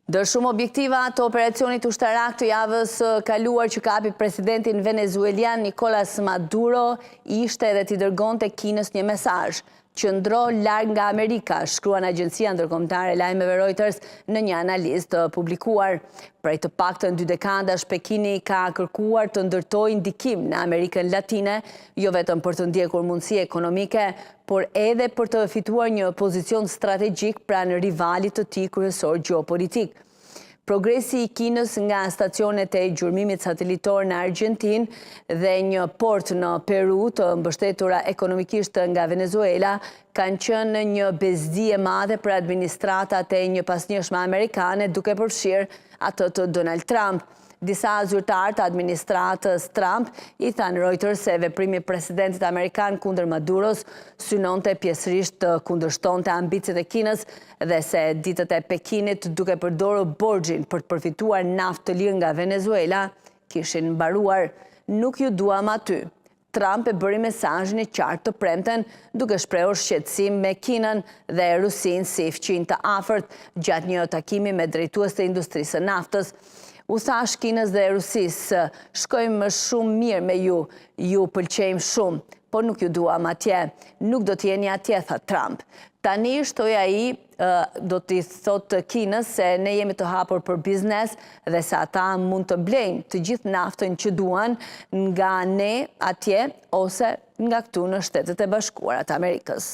Ndër shumë objektiva të operacionit ushtarak të javës kaluar që kapi presidentin venezuelian Nicolas Maduro ishte edhe t'i dërgonte Kinës një mesazh. Qëndro larg nga Amerika, shkruan agjencia ndërkombëtare e lajmeve Reuters në një analizë të publikuar. Prej të paktën 2 dekadash Pekini ka kërkuar të ndërtojë ndikim në Amerikën Latine, jo vetëm për të ndjekur mundësi ekonomike, por edhe për të fituar një pozicion strategjik pranë rivalit të tij kryesor gjeopolitik. Progresi i Kinës nga stacionet e gjurmimit satelitor në Argjentinë dhe një port në Peru të mbështetura ekonomikisht nga Venezuela kanë qenë një bezdi e madhe për administratat e një pasnjëshme amerikane, duke përfshirë atë të Donald Trump. Disa zyrtarë të administratës Trump i thanë Reuters se veprimi i presidentit amerikan kundër Maduros synonte pjesërisht të kundërshtonte ambicet e Kinës dhe se ditët e Pekinit duke përdorur borxhin për të përfituar naftë të lirë nga Venezuela kishin mbaruar. Nuk ju duam aty. Trump e bëri mesazhin e qartë të premten duke shprehur shqetësim me Kinën dhe Rusinë si fqinj të afërt gjatë një takimi me drejtues të industrisë së naftës. U thash Kinës dhe Rusisë, shkojmë më shumë mirë me ju pëlqejmë shumë, por nuk ju duam atje, nuk do t'jeni atje, tha Trump. Tani, shtoi ai, do t'i thotë Kinës se ne jemi të hapur për biznes dhe se ata mund të blejnë të gjithë naftën që duan nga ne atje ose nga këtu në Shtetet e Bashkuara të Amerikës.